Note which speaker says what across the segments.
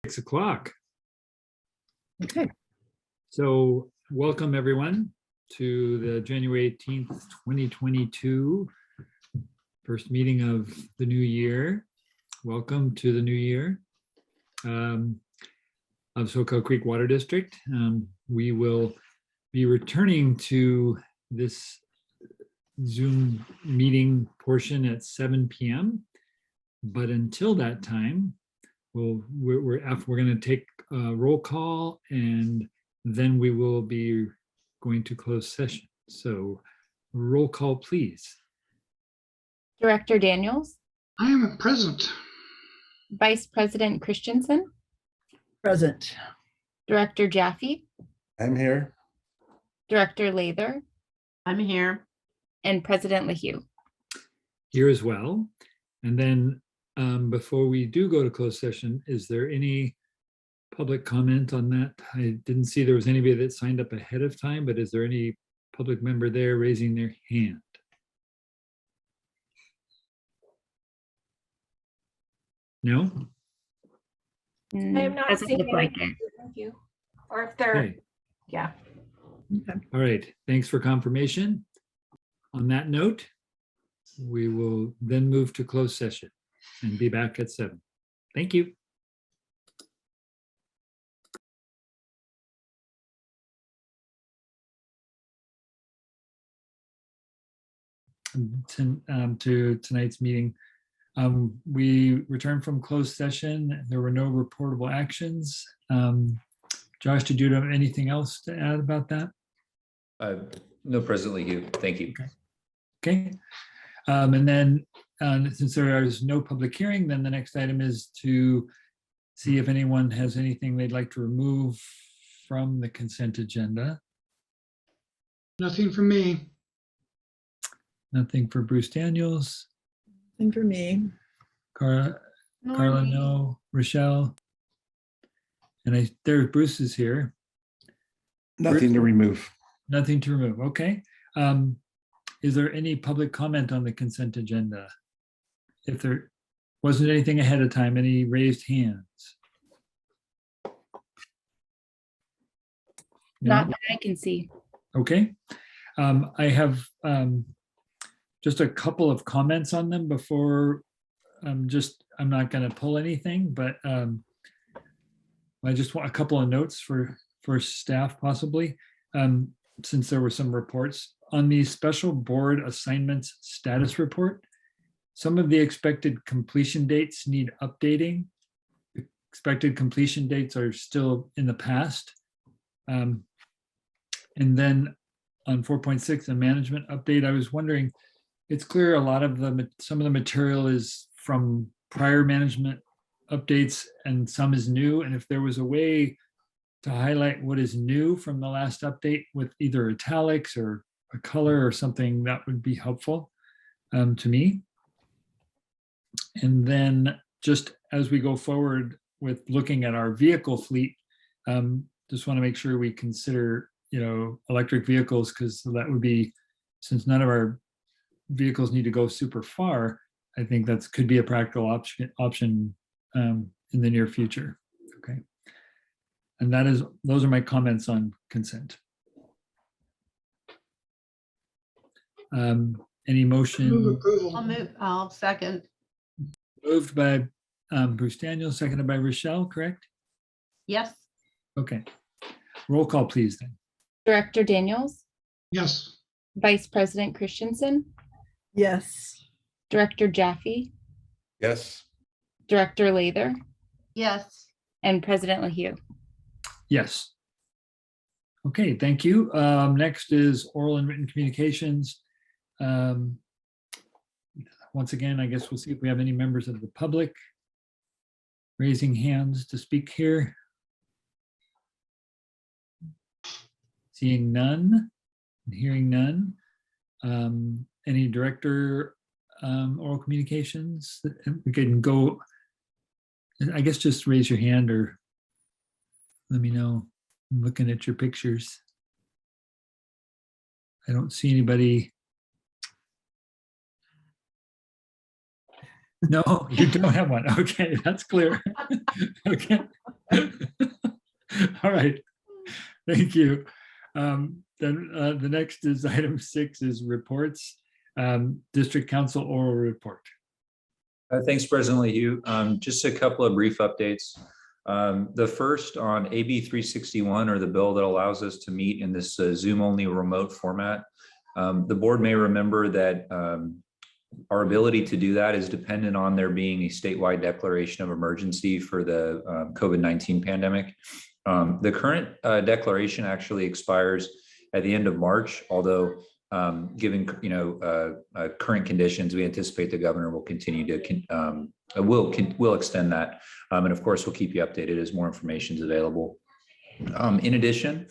Speaker 1: 6 o'clock.
Speaker 2: Okay.
Speaker 1: So welcome everyone to the January 18th, 2022 first meeting of the new year. Welcome to the new year of Soquel Creek Water District. We will be returning to this Zoom meeting portion at 7 p.m. But until that time, we're going to take a roll call and then we will be going to close session. So roll call, please.
Speaker 3: Director Daniels.
Speaker 4: I am present.
Speaker 3: Vice President Christensen.
Speaker 2: Present.
Speaker 3: Director Jaffe.
Speaker 5: I'm here.
Speaker 3: Director Lather.
Speaker 2: I'm here.
Speaker 3: And President LaHue.
Speaker 1: Here as well. And then before we do go to closed session, is there any public comment on that? I didn't see there was anybody that signed up ahead of time, but is there any public member there raising their hand? No?
Speaker 6: I am not
Speaker 3: Doesn't
Speaker 6: seeing
Speaker 3: look like
Speaker 6: any.
Speaker 3: it.
Speaker 6: Thank you. Or if they're,
Speaker 1: Okay.
Speaker 6: yeah.
Speaker 1: All right. Thanks for confirmation. On that note, we will then move to closed session and be back at 7. Thank you. To tonight's meeting. We returned from closed session. There were no reportable actions. Josh, did you have anything else to add about that?
Speaker 7: No, President LaHue. Thank you.
Speaker 1: Okay. And then since there is no public hearing, then the next item is to see if anyone has anything they'd like to remove from the consent agenda.
Speaker 4: Nothing from me.
Speaker 1: Nothing for Bruce Daniels.
Speaker 2: Nothing for me.
Speaker 1: Carla, no. Rochelle. And there, Bruce is here.
Speaker 5: Nothing to remove.
Speaker 1: Nothing to remove. Okay. Is there any public comment on the consent agenda? If there wasn't anything ahead of time, any raised hands?
Speaker 3: Not that I can see.
Speaker 1: Okay. I have just a couple of comments on them before I'm not going to pull anything, but I just want a couple of notes for staff possibly, since there were some reports on the special board assignments status report. Some of the expected completion dates need updating. Expected completion dates are still in the past. And then on 4.6, the management update, I was wondering, it's clear a lot of some of the material is from prior management updates and some is new. And if there was a way to highlight what is new from the last update with either italics or a color or something, that would be helpful to me. And then just as we go forward with looking at our vehicle fleet, just want to make sure we consider, electric vehicles, because that would be, since none of our vehicles need to go super far, I think that could be a practical option in the near future. Okay. And those are my comments on consent. Any motion?
Speaker 4: Move approval.
Speaker 2: I'll second.
Speaker 1: Moved by Bruce Daniels, seconded by Rochelle, correct?
Speaker 2: Yes.
Speaker 1: Okay. Roll call, please, then.
Speaker 3: Director Daniels.
Speaker 4: Yes.
Speaker 3: Vice President Christensen.
Speaker 2: Yes.
Speaker 3: Director Jaffe.
Speaker 5: Yes.
Speaker 3: Director Lather.
Speaker 2: Yes.
Speaker 3: And President LaHue.
Speaker 1: Yes. Okay, thank you. Next is oral and written communications. Once again, I guess we'll see if we have any members of the public raising hands to speak here. Seeing none and hearing none. Any director oral communications? We can go, I guess just raise your hand or let me know. I'm looking at your pictures. I don't see anybody. No, you don't have one. Okay, that's clear. Okay. All right, thank you. Then the next is item 6 is reports. District Council oral report.
Speaker 7: Thanks, President Leahy. Just a couple of brief updates. The first on AB 361, or the bill that allows us to meet in this Zoom-only remote format. The board may remember that our ability to do that is dependent on there being a statewide declaration of emergency for the COVID-19 pandemic. The current declaration actually expires at the end of March, although given current conditions, we anticipate the governor will continue to will extend that, and of course we'll keep you updated as more information is available. In addition,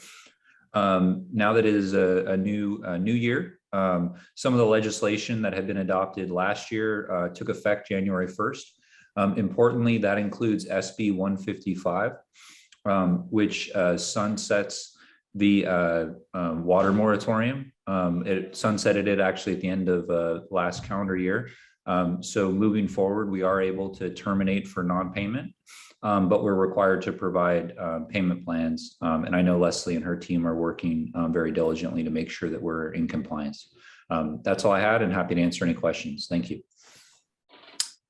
Speaker 7: now that it is a new year, some of the legislation that had been adopted last year took effect January 1st. Importantly, that includes SB 155, which sunsets the water moratorium. It sunsetted it actually at the end of last calendar year. So moving forward, we are able to terminate for non-payment, but we're required to provide payment plans. And I know Leslie and her team are working very diligently to make sure that we're in compliance. That's all I had, and happy to answer any questions. Thank you.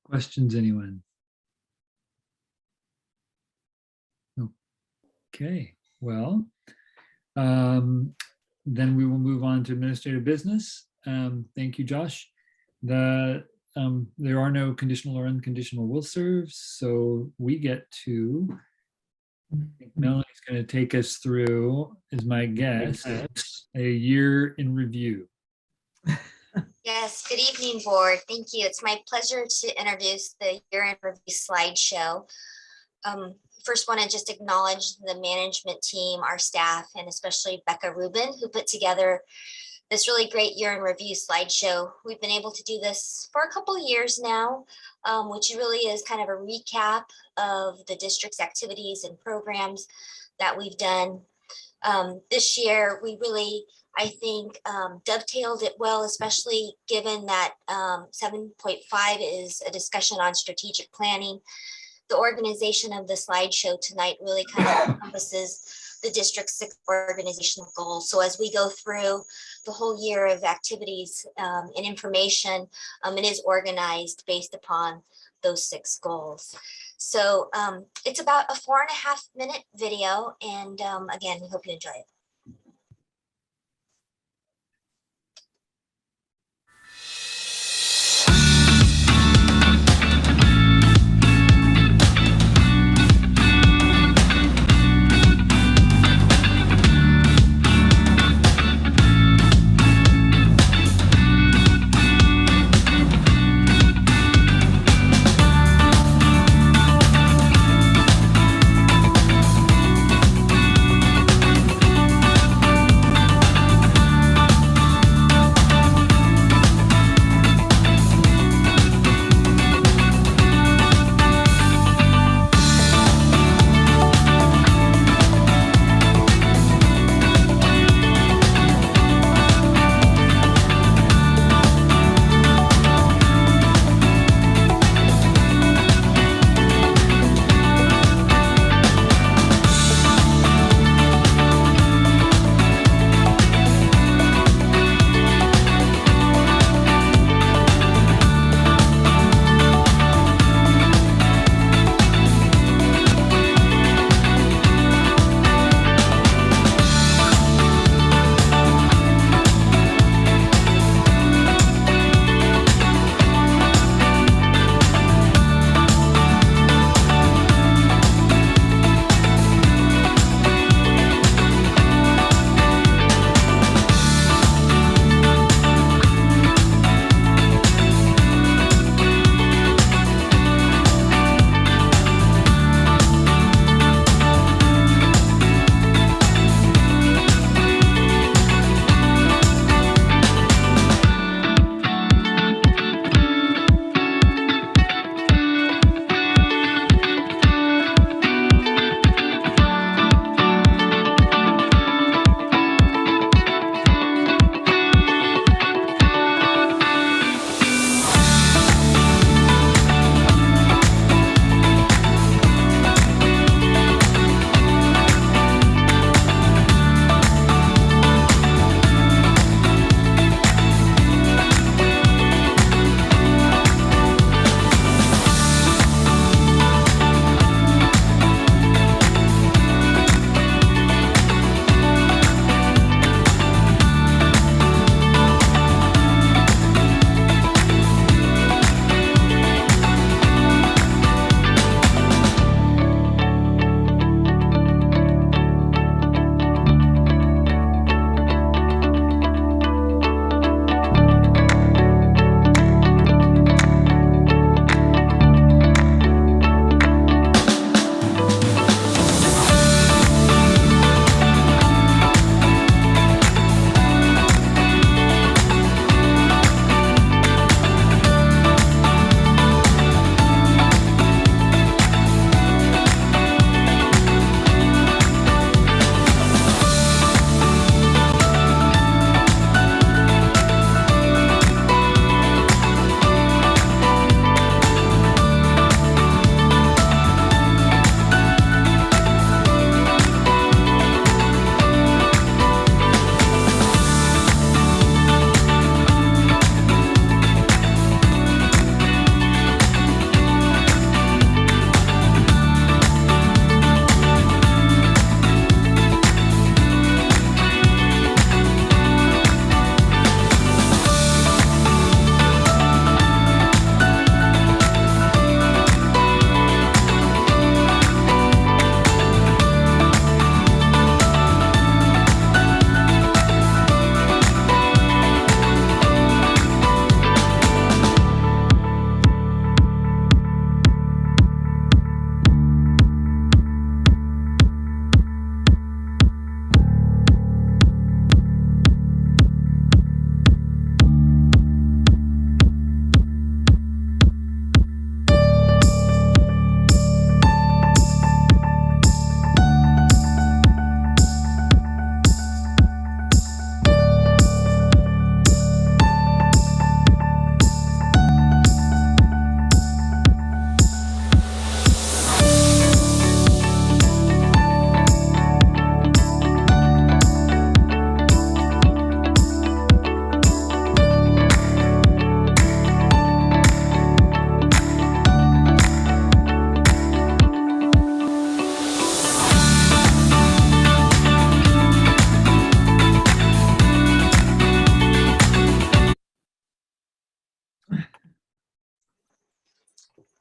Speaker 1: Questions, anyone? Okay, well, then we will move on to administrative business. Thank you, Josh. There are no conditional or unconditional will serves, so we get to, I think Melanie's going to take us through, is my guess, a year in review.
Speaker 8: Yes, good evening, board. Thank you. It's my pleasure to introduce the year-end review slideshow. First, want to just acknowledge the management team, our staff, and especially Becca Rubin, who put together this really great year in review slideshow. We've been able to do this for a couple of years now, which really is kind of a recap of the district's activities and programs that we've done. This year, we really, I think, dovetailed it well, especially given that 7.5 is a discussion on strategic planning. The organization of the slideshow tonight really kind of encompasses the district's 6 organizational goals. So as we go through the whole year of activities and information, it is organized based upon those 6 goals. So it's about a 4.5-minute video. And again, we hope you enjoy it.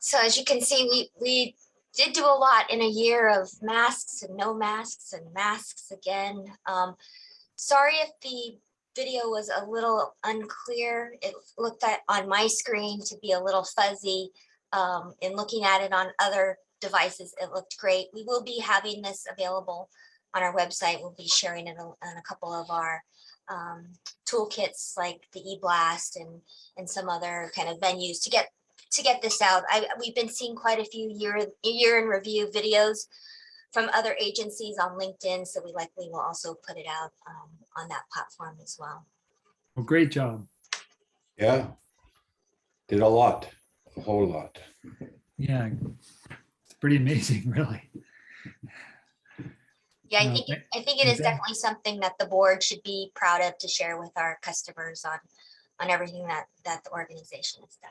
Speaker 8: So as you can see, we did do a lot in a year of masks and no masks and masks again. Sorry if the video was a little unclear. It looked at on my screen to be a little fuzzy. In looking at it on other devices, it looked great. We will be having this available on our website. We'll be sharing it on a couple of our toolkits like the eBlast and some other kind of venues to get this out. We've been seeing quite a few year in review videos from other agencies on LinkedIn, so we likely will also put it out on that platform as well.
Speaker 1: Well, great job.
Speaker 5: Yeah. Did a lot, a whole lot.
Speaker 1: Yeah, it's pretty amazing, really.
Speaker 8: Yeah, I
Speaker 1: No,
Speaker 8: think
Speaker 1: thank-
Speaker 8: I think it is
Speaker 1: okay.
Speaker 8: definitely something that the board should be proud of to share with our customers on everything that the organization has done.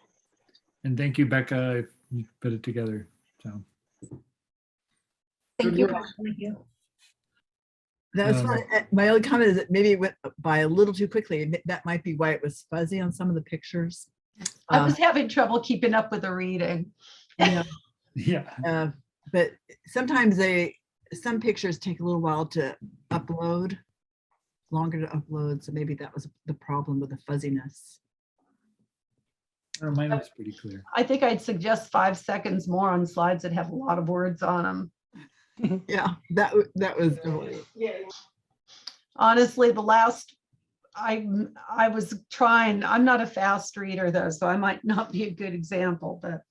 Speaker 1: And thank you, Becca, you put it together. So
Speaker 2: Thank
Speaker 1: Good
Speaker 2: you.
Speaker 1: work.
Speaker 3: Thank you.
Speaker 2: That was
Speaker 1: Um,
Speaker 2: fun. My only comment is that maybe it went by a little too quickly. That might be why it was fuzzy on some of the pictures.
Speaker 9: I was having trouble keeping up with the reading.
Speaker 2: Yeah,
Speaker 1: yeah,
Speaker 2: but sometimes some pictures take a little while to upload, longer to upload. So maybe that was the problem with the fuzziness.
Speaker 1: mine was pretty clear.
Speaker 9: I think I'd suggest 5 seconds more on slides that have a lot of words on them.
Speaker 2: Yeah, that was.
Speaker 9: Honestly, the last, I was trying, I'm not a fast reader though, so I might not be a good example, but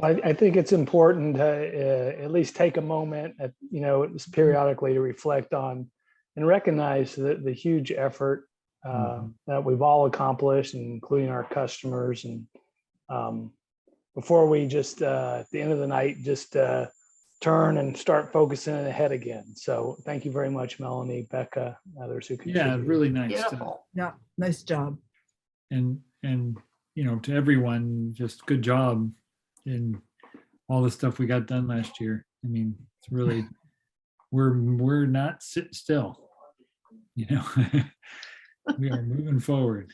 Speaker 10: I think it's important to at least take a moment periodically to reflect on and recognize the huge effort that we've all accomplished, including our customers. And before we just at the end of the night, just turn and start focusing ahead again. So thank you very much, Melanie, Becca, others who
Speaker 1: Yeah,
Speaker 10: contributed.
Speaker 1: really nice.
Speaker 9: beautiful.
Speaker 2: Yeah, nice job.
Speaker 1: And to everyone, just good job in all the stuff we got done last year. I mean, it's really, we're not sit still, we are moving forward.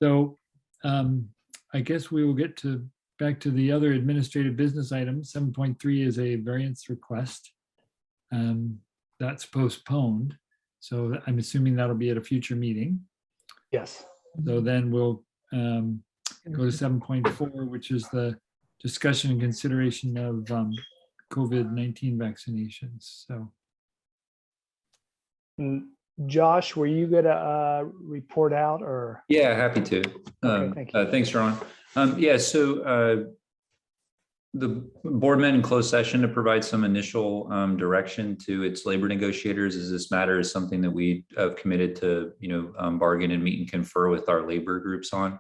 Speaker 1: So I guess we will get back to the other administrative business items. 7.3 is a variance request. That's postponed. So I'm assuming that'll be at a future meeting.
Speaker 10: Yes.
Speaker 1: So then we'll go to 7.4, which is the discussion and consideration of COVID-19 vaccinations. So
Speaker 10: Josh, were you gonna report out or?
Speaker 7: Yeah, happy to.
Speaker 10: Thank you.
Speaker 7: Thanks, Ron. Yeah, so the board met in closed session to provide some initial direction to its labor negotiators, as this matter is something that we have committed to, bargain and meet and confer with our labor groups on.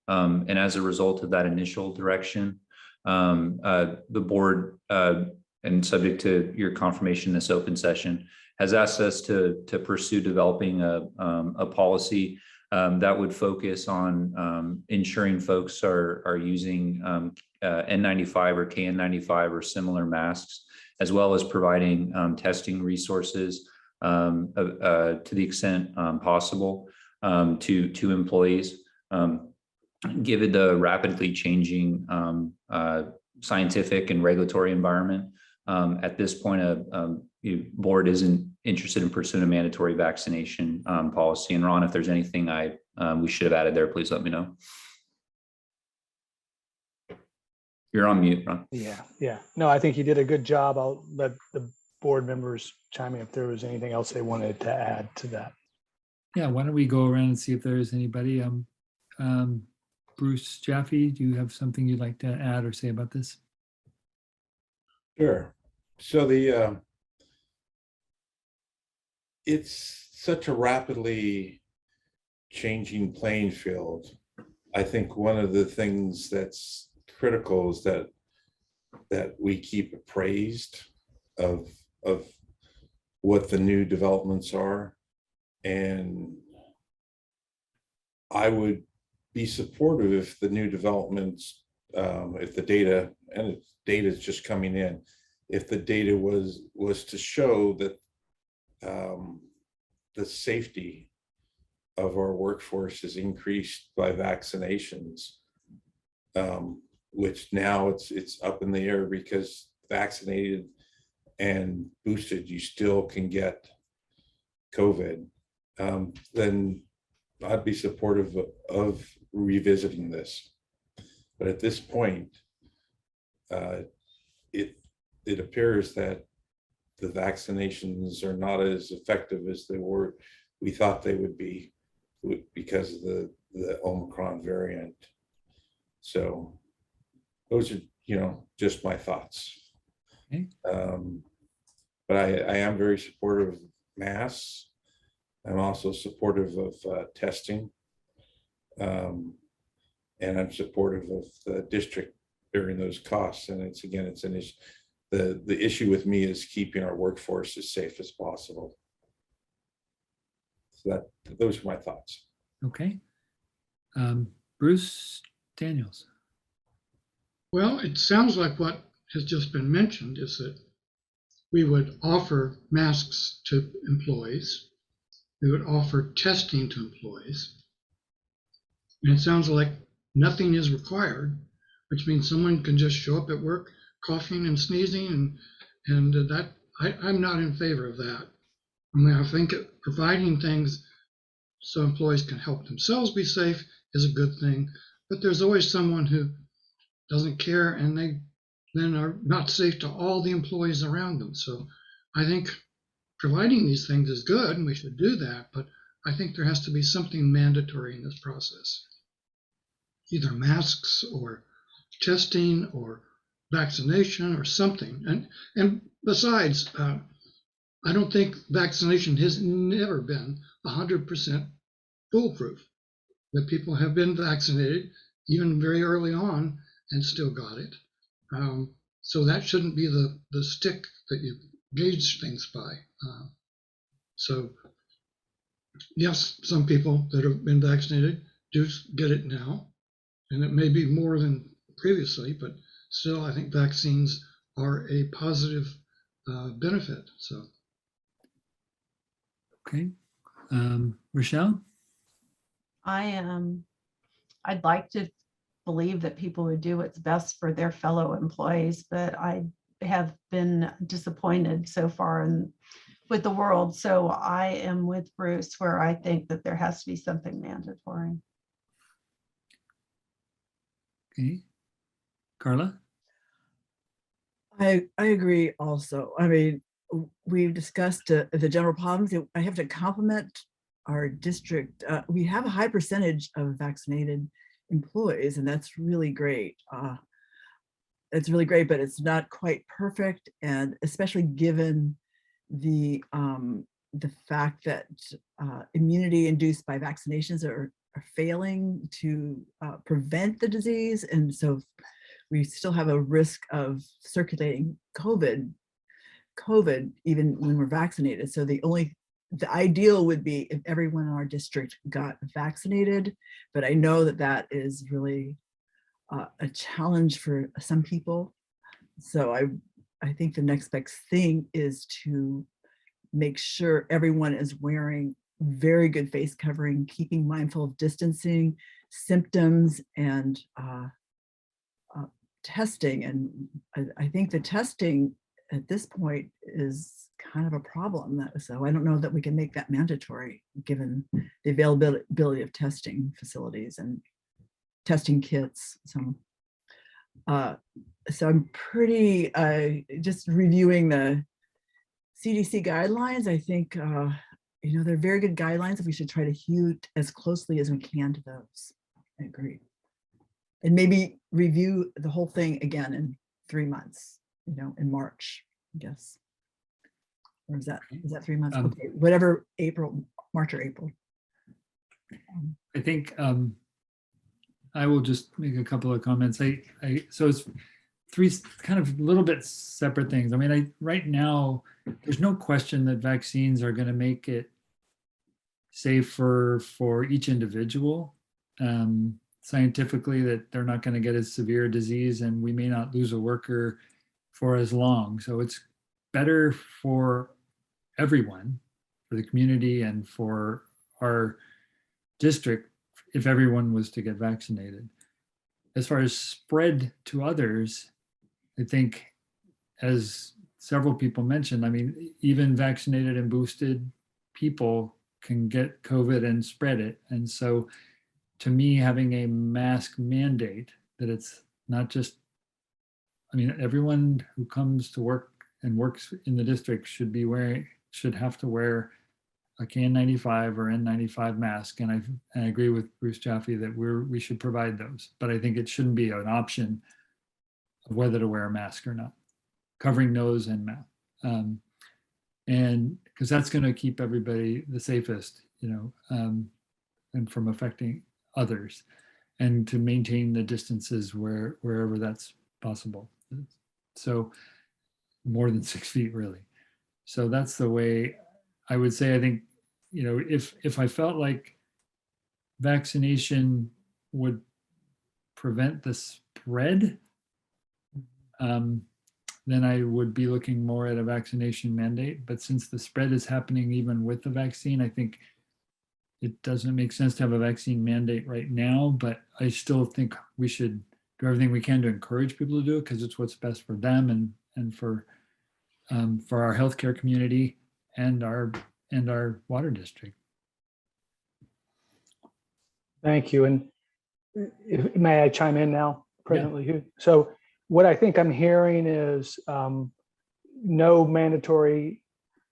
Speaker 7: And as a result of that initial direction, the board, and subject to your confirmation in this open session, has asked us to pursue developing a policy that would focus on ensuring folks are using N95 or KN95 or similar masks, as well as providing testing resources to the extent possible to employees. Given the rapidly changing scientific and regulatory environment, at this point, the board isn't interested in pursuing a mandatory vaccination policy. And Ron, if there's anything we should have added there, please let me know. You're on mute, Ron.
Speaker 10: Yeah. No, I think you did a good job. I'll let the board members chime in if there was anything else they wanted to add to that.
Speaker 1: yeah, why don't we go around and see if there is anybody. Bruce Jaffe, do you have something you'd like to add or say about this?
Speaker 5: Sure. So it's such a rapidly changing playing field. I think one of the things that's critical is that we keep appraised of what the new developments are. And I would be supportive if the new developments, if the data, and data is just coming in, if the data was to show that the safety of our workforce is increased by vaccinations, which now it's up in the air because vaccinated and boosted, you still can get COVID, then I'd be supportive of revisiting this. But at this point, it appears that the vaccinations are not as effective as we thought they would be because of the Omicron variant. So those are, just my thoughts.
Speaker 1: Okay.
Speaker 5: But I am very supportive of masks. I'm also supportive of testing. And I'm supportive of the district bearing those costs. And it's an issue. The issue with me is keeping our workforce as safe as possible. So those are my thoughts.
Speaker 1: Okay. Bruce Daniels.
Speaker 4: Well, it sounds like what has just been mentioned is that we would offer masks to employees. We would offer testing to employees. And it sounds like nothing is required, which means someone can just show up at work coughing and sneezing, and that I'm not in favor of that. I mean, I think providing things so employees can help themselves be safe is a good thing, but there's always someone who doesn't care, and they then are not safe to all the employees around them. So I think providing these things is good, and we should do that, but I think there has to be something mandatory in this process. Either masks or testing or vaccination or something. And besides, I don't think vaccination has never been 100% foolproof. That people have been vaccinated even very early on and still got it. So that shouldn't be the stick that you gauge things by. So yes, some people that have been vaccinated do get it now, and it may be more than previously, but still, I think vaccines are a positive benefit. So,
Speaker 1: Okay. Rochelle?
Speaker 9: I'd like to believe that people would do what's best for their fellow employees, but I have been disappointed so far with the world. So I am with Bruce, where I think that there has to be something mandatory.
Speaker 1: Okay. Carla?
Speaker 2: I agree also. I mean, we've discussed the general problems. I have to compliment our district. We have a high percentage of vaccinated employees, and that's really great. It's really great, but it's not quite perfect. And especially given the fact that immunity induced by vaccinations are failing to prevent the disease. And so we still have a risk of circulating COVID even when we're vaccinated. So the ideal would be if everyone in our district got vaccinated, but I know that is really a challenge for some people. So I think the next best thing is to make sure everyone is wearing very good face covering, keeping mindful of distancing, symptoms, and testing. And I think the testing at this point is kind of a problem. So I don't know that we can make that mandatory given the availability of testing facilities and testing kits. So I'm pretty, just reviewing the CDC guidelines. I think, they're very good guidelines, and we should try to hew as closely as we can to those. I agree. And maybe review the whole thing again in 3 months, in March, I guess. Or is that 3 months? Okay, whatever, March or April.
Speaker 1: I think I will just make a couple of comments. So it's three kind of little bit separate things. I mean, right now, there's no question that vaccines are going to make it safer for each individual. Scientifically, that they're not going to get as severe disease, and we may not lose a worker for as long. So it's better for everyone, for the community, and for our district if everyone was to get vaccinated. as far as spread to others, I think, as several people mentioned, I mean, even vaccinated and boosted people can get COVID and spread it. And so to me, having a mask mandate, that it's not just, I mean, everyone who comes to work and works in the district should have to wear a KN95 or N95 mask. And I agree with Bruce Jaffe that we should provide those, but I think it shouldn't be an option of whether to wear a mask or not, covering nose and mouth. And because that's going to keep everybody the safest, and from affecting others, and to maintain the distances wherever that's possible. So more than 6 feet, really. So that's the way I would say. I think, if I felt like vaccination would prevent the spread, then I would be looking more at a vaccination mandate. But since the spread is happening even with the vaccine, I think it doesn't make sense to have a vaccine mandate right now. But I still think we should do everything we can to encourage people to do it, because it's what's best for them and for our healthcare community and our water district.
Speaker 10: Thank you. And may I chime in now, President Leahy? So what I think I'm hearing is no mandatory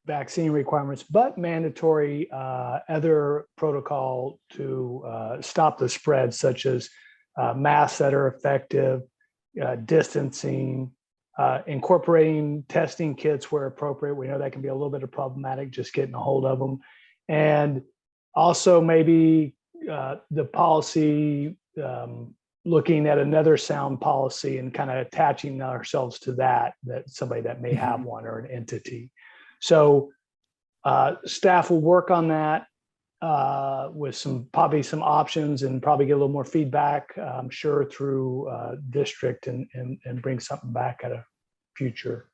Speaker 10: vaccine requirements, but mandatory other protocol to stop the spread, such as masks that are effective, distancing, incorporating testing kits where appropriate. We know that can be a little bit of problematic, just getting a hold of them. And also maybe the policy, looking at another sound policy and kind of attaching ourselves to that somebody that may have one or an entity. So staff will work on that with probably some options, and probably get a little more feedback, I'm sure, through district and bring something back at a future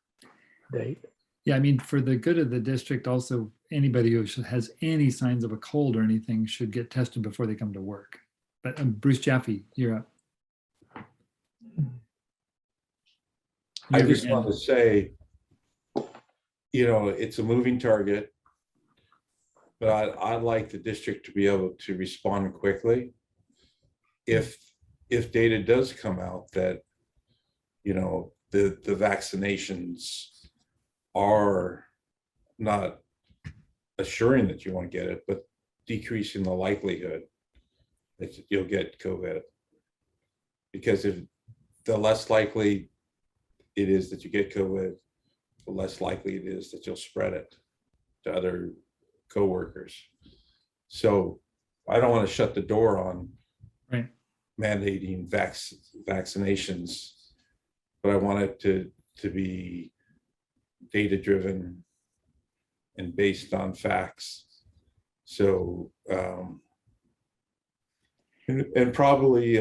Speaker 10: date.
Speaker 1: Yeah, I mean, for the good of the district, also anybody who has any signs of a cold or anything should get tested before they come to work. But Bruce Jaffe, you're up.
Speaker 5: I just want to say, it's a moving target, but I'd like the district to be able to respond quickly. If data does come out that, the vaccinations are not assuring that you won't get it, but decreasing the likelihood that you'll get COVID. Because if the less likely it is that you get COVID, the less likely it is that you'll spread it to other coworkers. So I don't want to shut the door on mandating vaccinations, but I want it to be data-driven and based on facts. So, and probably,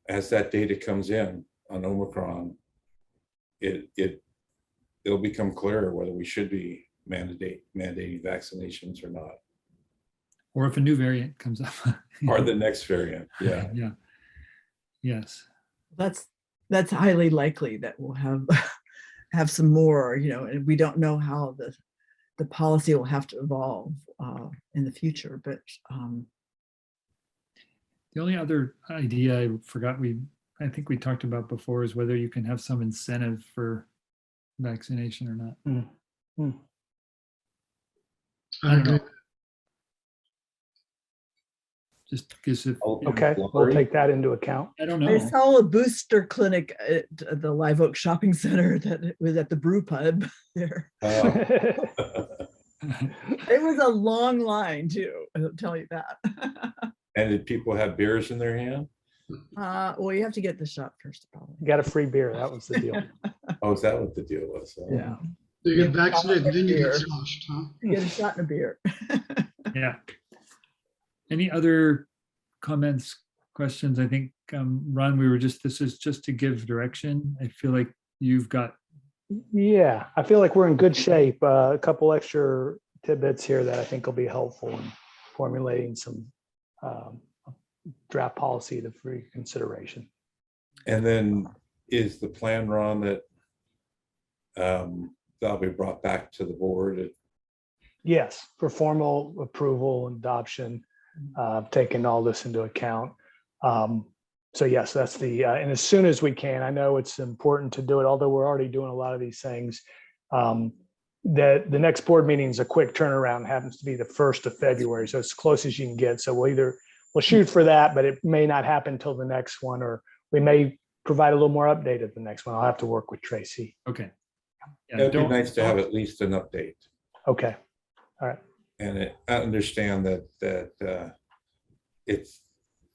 Speaker 5: as that data comes in on Omicron, it'll become clearer whether we should be mandating vaccinations or not.
Speaker 1: Or if a new variant comes up.
Speaker 5: Or the next variant, yeah.
Speaker 1: Yeah. Yes.
Speaker 2: That's highly likely that we'll have some more, and we don't know how the policy will have to evolve in the future. But
Speaker 1: the only other idea I forgot I think we talked about before is whether you can have some incentive for vaccination or not. I don't know. Just gives it.
Speaker 10: Okay, we'll take that into account.
Speaker 1: I don't know.
Speaker 2: I saw a booster clinic at the Live Oak Shopping Center that was at the brew pub there. It was a long line too, I'll tell you that.
Speaker 5: And did people have beers in their hand?
Speaker 2: Well, you have to get the shot first, probably.
Speaker 10: Got a free beer. That was the deal.
Speaker 5: Oh, is that what the deal was?
Speaker 2: Yeah.
Speaker 4: You get vaccinated, then you get sloshed, huh?
Speaker 2: You get a shot and a beer.
Speaker 1: Yeah. Any other comments, questions? I think, Ron, this is just to give direction. I feel like you've got.
Speaker 10: Yeah, I feel like we're in good shape. A couple extra tidbits here that I think will be helpful in formulating some draft policy for your consideration.
Speaker 5: And then is the plan, Ron, that that'll be brought back to the board?
Speaker 10: Yes, for formal approval and adoption, taking all this into account. So yes, that's and as soon as we can, I know it's important to do it, although we're already doing a lot of these things. The next board meeting is a quick turnaround, happens to be the 1st of February. So it's as close as you can get. So we'll shoot for that, but it may not happen until the next one, or we may provide a little more update at the next one. I'll have to work with Tracy.
Speaker 1: Okay. Yeah,
Speaker 5: It'd be
Speaker 1: don't-
Speaker 5: nice to have at least an update.
Speaker 10: Okay. All right.
Speaker 5: And I understand that it's,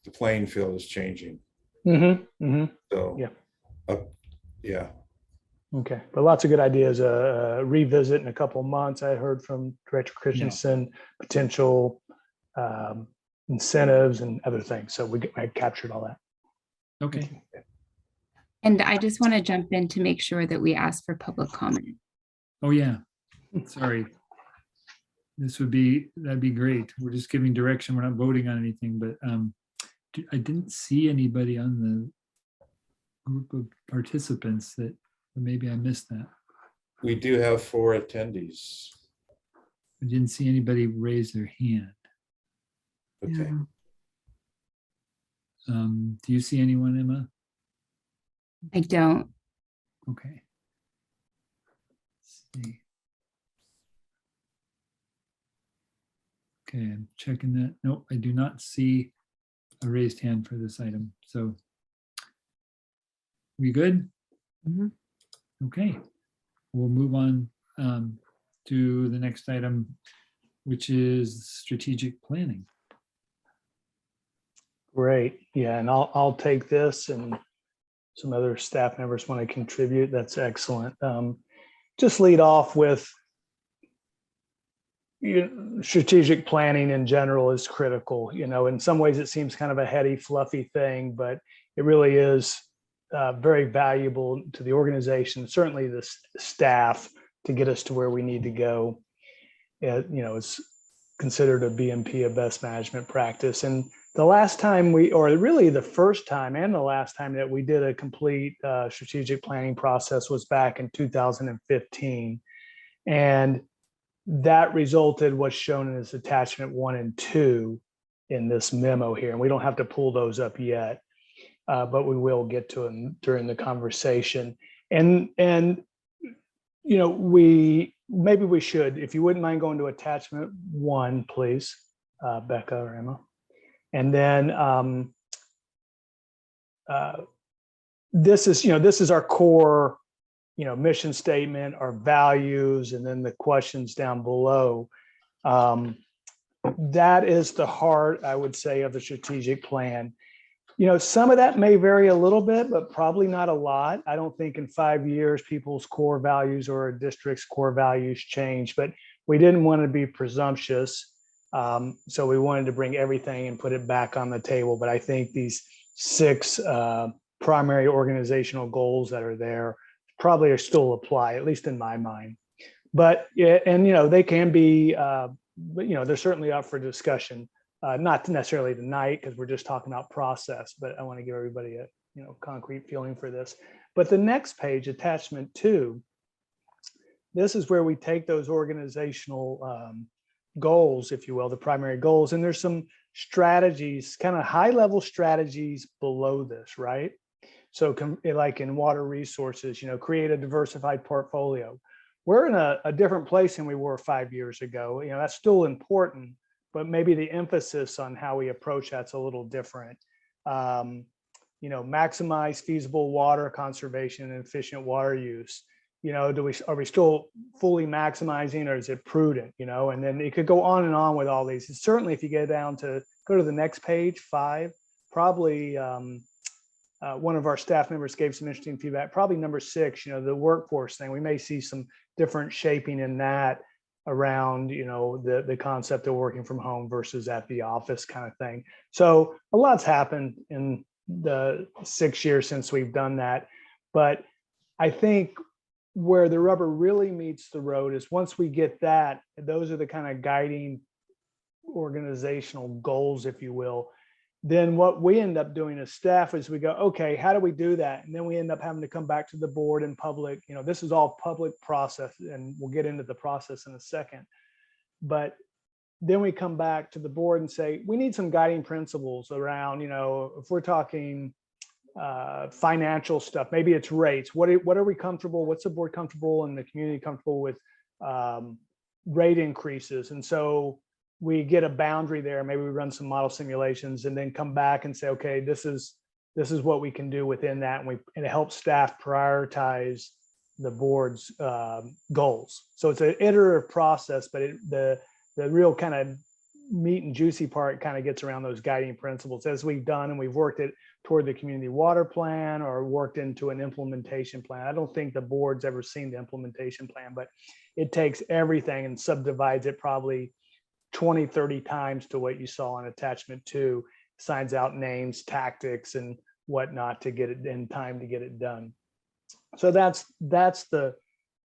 Speaker 5: the playing field is changing.
Speaker 10: Mm-hmm. Mm-hmm.
Speaker 5: So,
Speaker 10: Yeah.
Speaker 5: Yeah.
Speaker 10: Okay, but lots of good ideas. Revisit in a couple of months. I heard from Director Christensen, potential incentives and other things. So I captured all that.
Speaker 1: Okay.
Speaker 3: And I just want to jump in to make sure that we ask for public comment.
Speaker 1: Oh, yeah. Sorry. That'd be great. We're just giving direction. We're not voting on anything, but I didn't see anybody on the group of participants that, maybe I missed that.
Speaker 5: We do have 4 attendees.
Speaker 1: I didn't see anybody raise their hand.
Speaker 5: Okay.
Speaker 2: Yeah.
Speaker 1: Do you see anyone, Emma?
Speaker 3: I don't.
Speaker 1: Okay. Let's see. Okay, I'm checking that. Nope, I do not see a raised hand for this item. So we good?
Speaker 2: Mhm.
Speaker 1: Okay, we'll move on to the next item, which is strategic planning.
Speaker 10: Great. Yeah, and I'll take this, and some other staff members want to contribute. That's excellent. Just lead off with strategic planning in general is critical. In some ways it seems kind of a heady, fluffy thing, but it really is very valuable to the organization, certainly the staff, to get us to where we need to go. It's considered a BMP, a best management practice. And the last time or really the first time and the last time that we did a complete strategic planning process was back in 2015. And that resulted what's shown as attachment 1 and 2 in this memo here. And we don't have to pull those up yet, but we will get to them during the conversation. And maybe we should, if you wouldn't mind going to attachment 1, please, Becca or Emma. And then this is our core, mission statement, our values, and then the questions down below. That is the heart, I would say, of the strategic plan. Some of that may vary a little bit, but probably not a lot. I don't think in 5 years, people's core values or a district's core values change, but we didn't want to be presumptuous. So we wanted to bring everything and put it back on the table. But I think these 6 primary organizational goals that are there probably are still apply, at least in my mind. But they can be, they're certainly up for discussion. Not necessarily tonight, because we're just talking about process, but I want to give everybody a concrete feeling for this. But the next page, attachment 2, this is where we take those organizational goals, if you will, the primary goals, and there's some strategies, kind of high level strategies below this, right? So like in water resources, create a diversified portfolio. We're in a different place than we were 5 years ago. That's still important, but maybe the emphasis on how we approach that's a little different. Maximize feasible water conservation and efficient water use. Are we still fully maximizing, or is it prudent? And then it could go on and on with all these. And certainly, if you go to the next page, 5, probably one of our staff members gave some interesting feedback. Probably number 6, the workforce thing. We may see some different shaping in that around, the concept of working from home versus at the office kind of thing. So a lot's happened in the 6 years since we've done that. But I think where the rubber really meets the road is once we get that, those are the kind of guiding organizational goals, if you will. then what we end up doing as staff is we go, okay, how do we do that? And then we end up having to come back to the board in public. You know, this is all public process, and we'll get into the process in a second. But then we come back to the board and say, we need some guiding principles around, you know, if we're talking financial stuff, maybe it's rates. What are we comfortable? What's the board comfortable and the community comfortable with rate increases? And so we get a boundary there. Maybe we run some model simulations and then come back and say, okay, this is what we can do within that. And it helps staff prioritize the board's goals. So it's an iterative process, but the real kind of meat and juicy part kind of gets around those guiding principles as we've done, and we've worked it toward the community water plan or worked into an implementation plan. I don't think the board's ever seen the implementation plan, but it takes everything and subdivides it probably 20, 30 times to what you saw on attachment 2, signs out names, tactics, and whatnot to get it in time to get it done. So that's the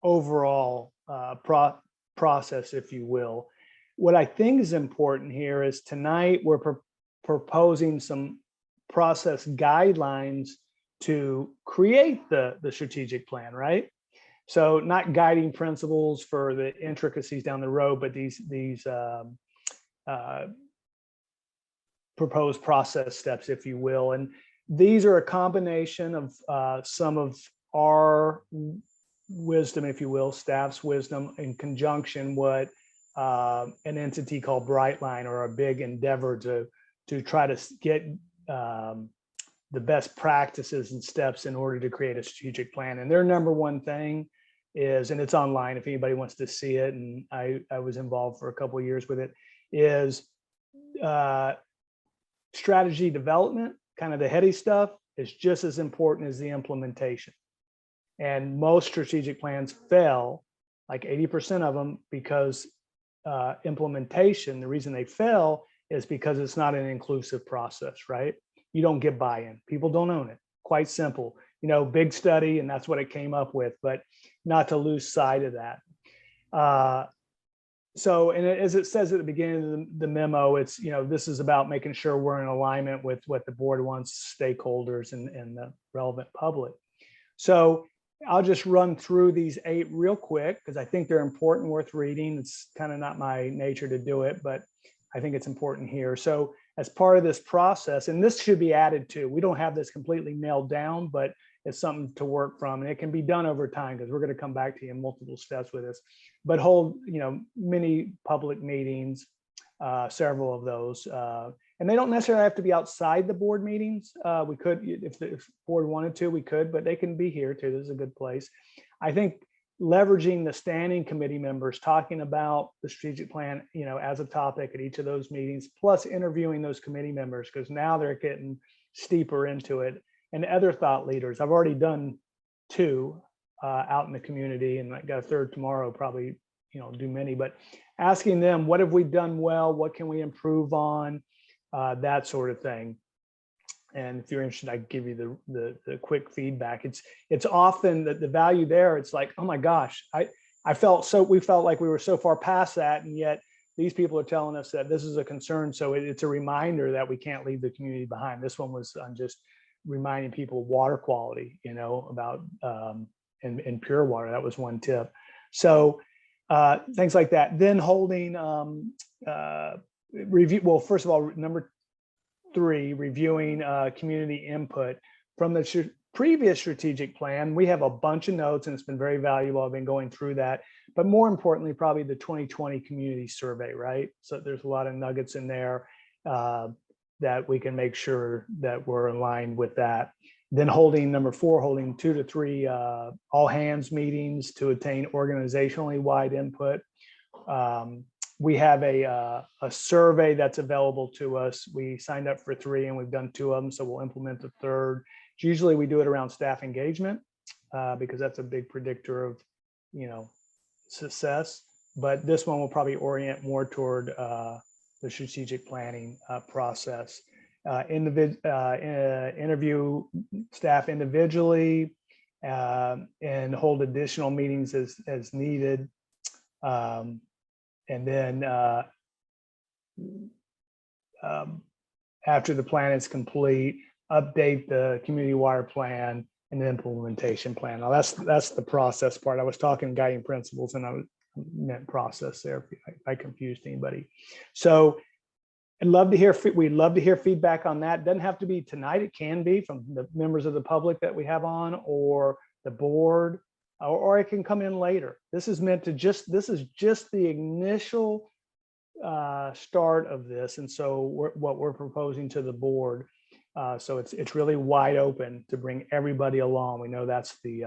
Speaker 10: overall process, if you will. What I think is important here is tonight we're proposing some process guidelines to create the strategic plan, right? So not guiding principles for the intricacies down the road, but these proposed process steps, if you will. And these are a combination of some of our wisdom, if you will, staff's wisdom, in conjunction with an entity called Brightline, or a big endeavor to try to get the best practices and steps in order to create a strategic plan. And their number one thing is, and it's online if anybody wants to see it, and I was involved for a couple of years with it, is strategy development, kind of the heady stuff, is just as important as the implementation. And most strategic plans fail, like 80% of them, because implementation, the reason they fail is because it's not an inclusive process, right? You don't get buy-in. People don't own it. Quite simple. You know, big study, and that's what it came up with, but not to lose sight of that. So, and as it says at the beginning of the memo, it's, you know, this is about making sure we're in alignment with what the board wants, stakeholders, and the relevant public. So I'll just run through these 8 real quick because I think they're important, worth reading. It's kind of not my nature to do it, but I think it's important here. So as part of this process, and this should be added to, we don't have this completely nailed down, but it's something to work from, and it can be done over time because we're going to come back to you in multiple steps with this, but hold, you know, many public meetings, several of those, and they don't necessarily have to be outside the board meetings. We could, if the board wanted to, we could, but they can be here too. This is a good place. I think leveraging the standing committee members, talking about the strategic plan, you know, as a topic at each of those meetings, plus interviewing those committee members, because now they're getting steeper into it, and other thought leaders. I've already done 2 out in the community, and I got a 3rd tomorrow, probably, you know, do many, but asking them, what have we done well? What can we improve on? That sort of thing. And if you're interested, I can give you the quick feedback. It's often the value there. It's like, oh my gosh, we felt like we were so far past that, and yet these people are telling us that this is a concern. So it's a reminder that we can't leave the community behind. This one was on just reminding people of water quality, you know, about and pure water. That was one tip. So things like that. Then holding review. Well, first of all, number 3, reviewing community input from the previous strategic plan. We have a bunch of notes, and it's been very valuable. I've been going through that, but more importantly, probably the 2020 community survey, right? So there's a lot of nuggets in there that we can make sure that we're aligned with that. Then holding number 4, holding 2 to 3 all hands meetings to attain organizationally wide input. We have a survey that's available to us. We signed up for 3 and we've done 2 of them, so we'll implement the 3rd. Usually we do it around staff engagement because that's a big predictor of, you know, success. But this one will probably orient more toward the strategic planning process. Interview staff individually and hold additional meetings as needed. And then after the plan is complete, update the community water plan and the implementation plan. Now that's the process part. I was talking guiding principles and I meant process there if I confused anybody. So we'd love to hear feedback on that. Doesn't have to be tonight. It can be from the members of the public that we have on, or the board, or it can come in later. This is just the initial start of this. And so what we're proposing to the board. So it's really wide open to bring everybody along. We know that's the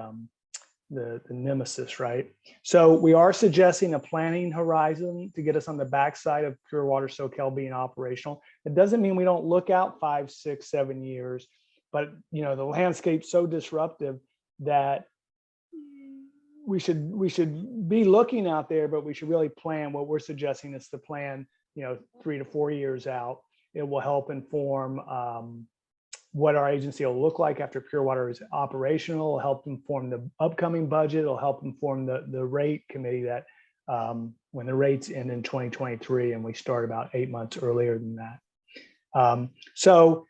Speaker 10: nemesis, right? So we are suggesting a planning horizon to get us on the backside of Pure Water Soquel being operational. It doesn't mean we don't look out 5, 6, 7 years, but the landscape's so disruptive that we should be looking out there, but we should really plan. What we're suggesting is to plan, 3 to 4 years out. It will help inform what our agency will look like after Pure Water is operational. It'll help inform the upcoming budget. It'll help inform the rate committee that when the rates end in 2023 and we start about 8 months earlier than that. So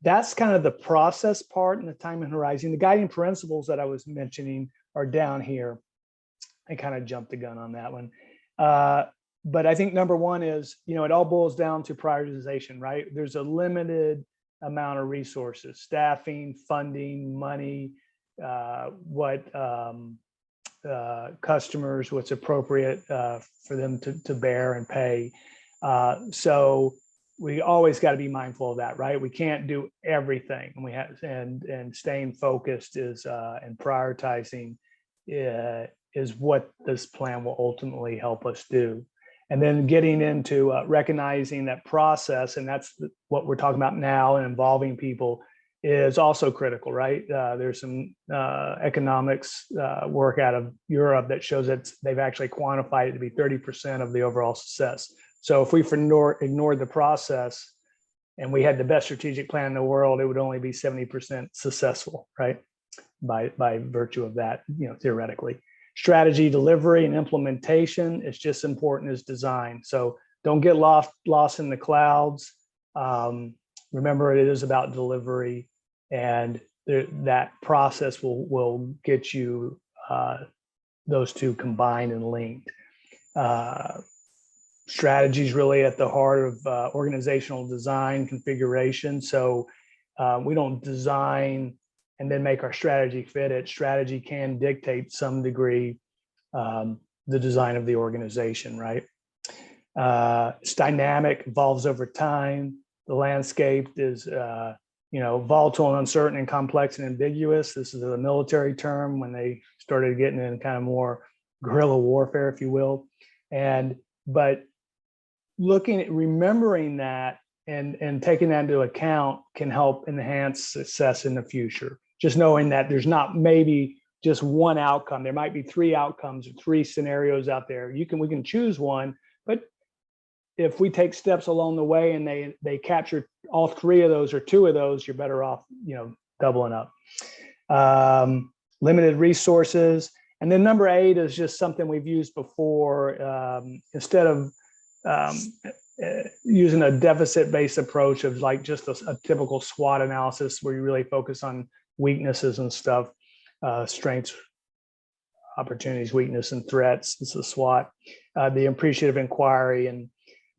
Speaker 10: that's kind of the process part and the time and horizon. The guiding principles that I was mentioning are down here. I kind of jumped the gun on that one. But I think number one is, it all boils down to prioritization, right? There's a limited amount of resources, staffing, funding, money, customers, what's appropriate for them to bear and pay. So we always got to be mindful of that, right? We can't do everything, and we have and staying focused is and prioritizing is what this plan will ultimately help us do. And then getting into recognizing that process, and that's what we're talking about now, and involving people is also critical, right? There's some economics work out of Europe that shows that they've actually quantified it to be 30% of the overall success. So if we ignored the process and we had the best strategic plan in the world, it would only be 70% successful, right? By virtue of that, theoretically. Strategy, delivery, and implementation is just important as design. So don't get lost in the clouds. Remember, it is about delivery, and that process will get you those two combined and linked. Strategy is really at the heart of organizational design configuration. So we don't design and then make our strategy fit it. Strategy can dictate some degree the design of the organization, right? It's dynamic, evolves over time. The landscape is, volatile and uncertain and complex and ambiguous. This is a military term when they started getting in kind of more guerrilla warfare, if you will. But remembering that and taking that into account can help enhance success in the future. Just knowing that there's not maybe just one outcome. There might be 3 outcomes or 3 scenarios out there. We can choose one, but if we take steps along the way and they capture all 3 of those or 2 of those, you're better off, doubling up. Limited resources. And then number 8 is just something we've used before. Instead of using a deficit-based approach of like just a typical SWOT analysis where you really focus on weaknesses and stuff, strengths, opportunities, weakness, and threats. It's a SWOT. The appreciative inquiry, and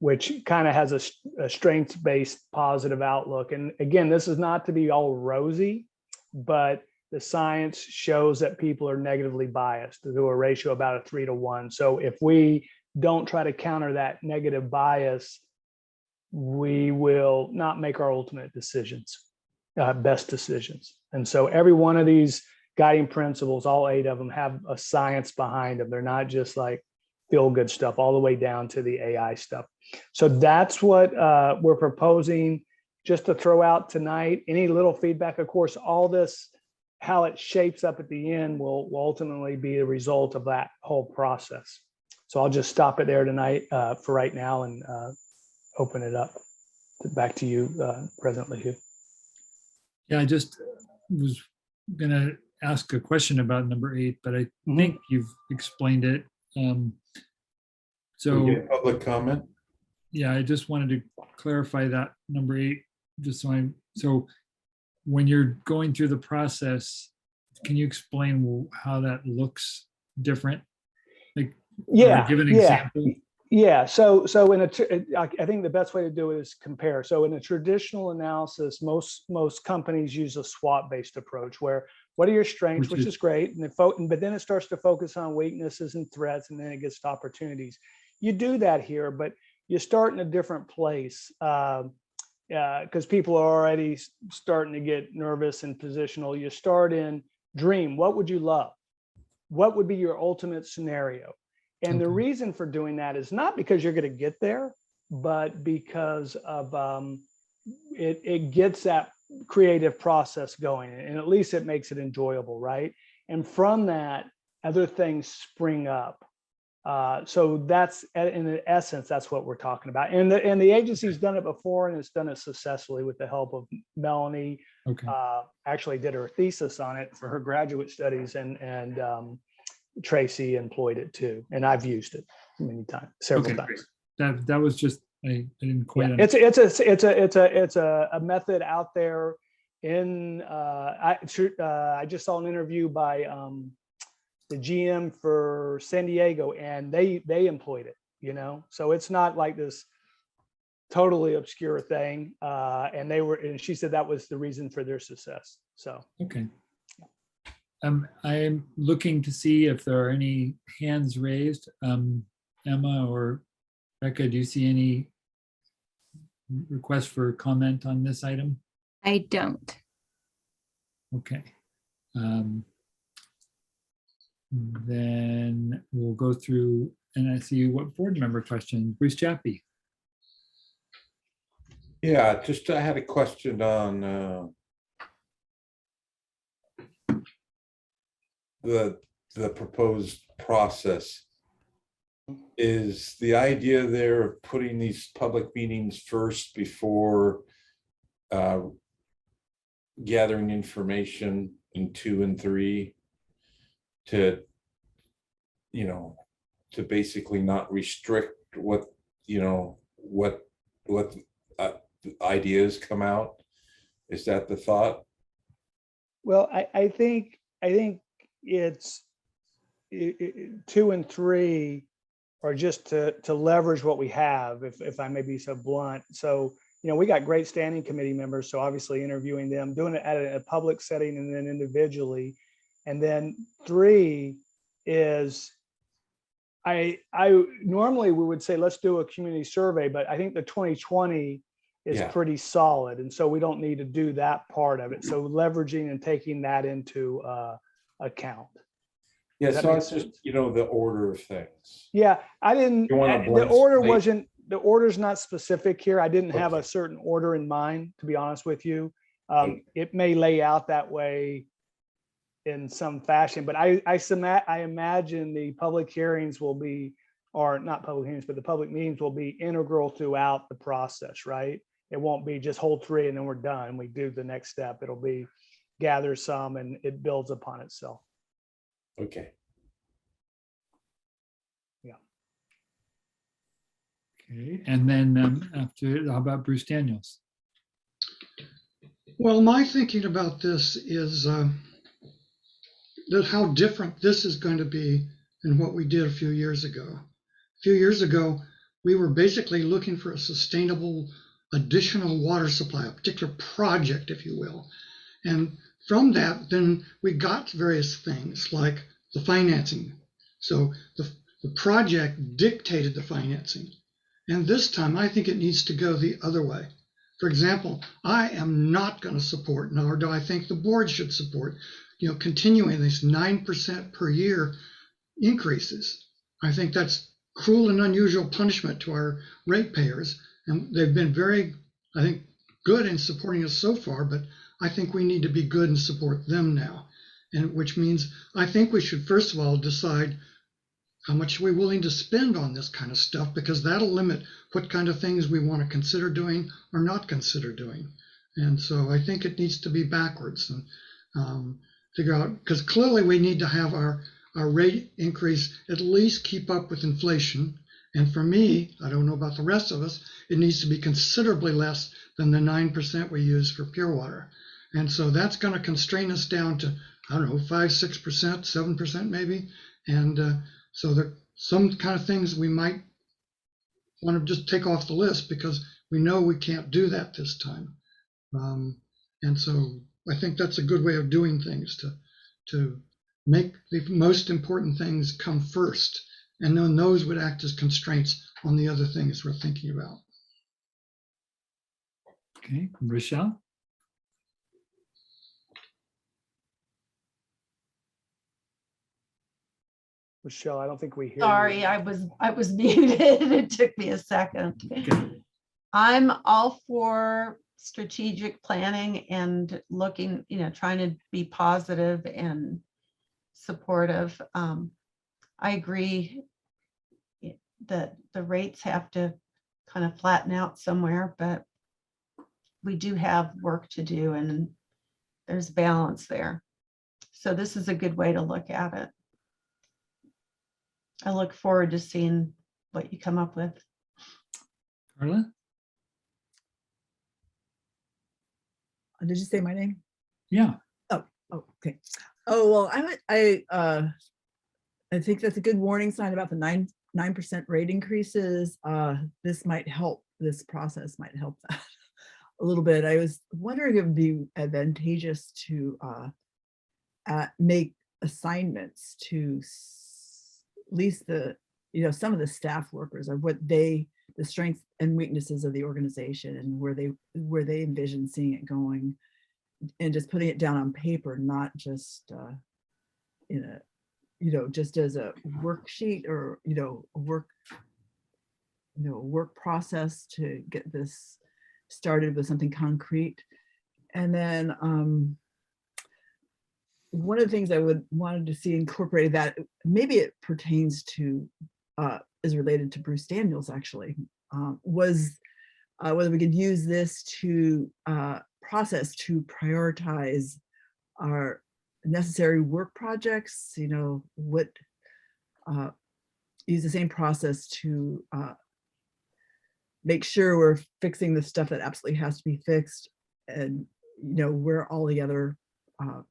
Speaker 10: which kind of has a strengths-based positive outlook. And again, this is not to be all rosy, but the science shows that people are negatively biased to a ratio about a 3 to 1. So if we don't try to counter that negative bias, we will not make our ultimate decisions, best decisions. And so every one of these guiding principles, all 8 of them, have a science behind them. They're not just like feel good stuff, all the way down to the AI stuff. So that's what we're proposing just to throw out tonight. Any little feedback, of course, all this, how it shapes up at the end will ultimately be the result of that whole process. So I'll just stop it there tonight for right now and open it up. Back to you, President Leahy.
Speaker 1: Yeah, I just was going to ask a question about number 8, but I think you've explained it. So
Speaker 5: We get public comment.
Speaker 1: yeah, I just wanted to clarify that number 8 just so when you're going through the process, can you explain how that looks different? Like, or give an example.
Speaker 10: Yeah. So I think the best way to do it is compare. So in a traditional analysis, most companies use a SWOT-based approach where what are your strengths, which is great, but then it starts to focus on weaknesses and threats, and then it gets to opportunities. You do that here, but you start in a different place because people are already starting to get nervous and positional. You start in dream. What would you love? What would be your ultimate scenario? And the reason for doing that is not because you're going to get there, but because of it gets that creative process going, and at least it makes it enjoyable, right? And from that, other things spring up. So that's, in essence, that's what we're talking about. And the agency's done it before, and it's done it successfully with the help of Melanie. Actually did her thesis on it for her graduate studies, and Tracy employed it too, and I've used it many times, several times.
Speaker 1: That was just I didn't quite.
Speaker 10: It's a method out there. I just saw an interview by the GM for San Diego, and they employed it. So it's not like this totally obscure thing. And she said that was the reason for their success. So
Speaker 1: okay. I'm looking to see if there are any hands raised. Emma or Becca, do you see any requests for comment on this item?
Speaker 3: I don't.
Speaker 1: Okay. Then we'll go through, and I see what board member question. Bruce Chappie.
Speaker 5: Yeah, just I had a question on the proposed process. Is the idea there of putting these public meetings first before gathering information in 2 and 3 to basically not restrict what ideas come out? Is that the thought?
Speaker 10: Well, I think it's 2 and 3 are just to leverage what we have, if I may be so blunt. So, we got great standing committee members, so obviously interviewing them, doing it at a public setting and then individually. And then 3 is, I normally we would say, let's do a community survey, but I think the 2020 is pretty solid. And so we don't need to do that part of it. So leveraging and taking that into account.
Speaker 5: Yeah, so it's just, the order of things.
Speaker 10: Yeah, I didn't, the order's not specific here. I didn't have a certain order in mind, to be honest with you. It may lay out that way in some fashion, but I imagine the public hearings will be, or not public hearings, but the public meetings will be integral throughout the process, right? It won't be just hold 3 and then we're done. We do the next step. It'll be gather some and it builds upon itself.
Speaker 5: Okay.
Speaker 10: Yeah.
Speaker 1: Okay, and then after, how about Bruce Daniels?
Speaker 4: Well, my thinking about this is that how different this is going to be than what we did a few years ago. A few years ago, we were basically looking for a sustainable additional water supply, a particular project, if you will. And from that, then we got various things like the financing. So the project dictated the financing. And this time, I think it needs to go the other way. For example, I am not going to support, nor do I think the board should support, continuing these 9% per year increases. I think that's cruel and unusual punishment to our ratepayers. And they've been very, I think, good in supporting us so far, but I think we need to be good and support them now. And which means I think we should, first of all, decide how much we're willing to spend on this kind of stuff, because that'll limit what kind of things we want to consider doing or not consider doing. And so I think it needs to be backwards and figure out, because clearly we need to have our rate increase at least keep up with inflation. And for me, I don't know about the rest of us, it needs to be considerably less than the 9% we use for pure water. And so that's going to constrain us down to, I don't know, 5, 6%, 7% maybe. And so there some kind of things we might want to just take off the list because we know we can't do that this time. And so I think that's a good way of doing things, to make the most important things come first. And then those would act as constraints on the other things we're thinking about.
Speaker 1: Okay, Rochelle?
Speaker 10: Michelle, I don't think we hear you.
Speaker 9: Sorry, I was muted. It took me a second.
Speaker 1: Okay.
Speaker 9: I'm all for strategic planning and looking, trying to be positive and supportive. I agree that the rates have to kind of flatten out somewhere, but we do have work to do and there's balance there. So this is a good way to look at it. I look forward to seeing what you come up with.
Speaker 1: Carla?
Speaker 2: Did you say my name?
Speaker 1: Yeah.
Speaker 2: Oh, okay. Oh, well, I think that's a good warning sign about the 9% rate increases. This might help, this process might help that a little bit. I was wondering if it would be advantageous to make assignments to at least some of the staff workers of what the strengths and weaknesses of the organization and where they envision seeing it going, and just putting it down on paper, not just just as a worksheet or work process to get this started with something concrete. And then one of the things I wanted to see incorporated, that maybe it pertains to is related to Bruce Daniels actually, was whether we could use this to process to prioritize our necessary work projects, use the same process to make sure we're fixing the stuff that absolutely has to be fixed, and where all the other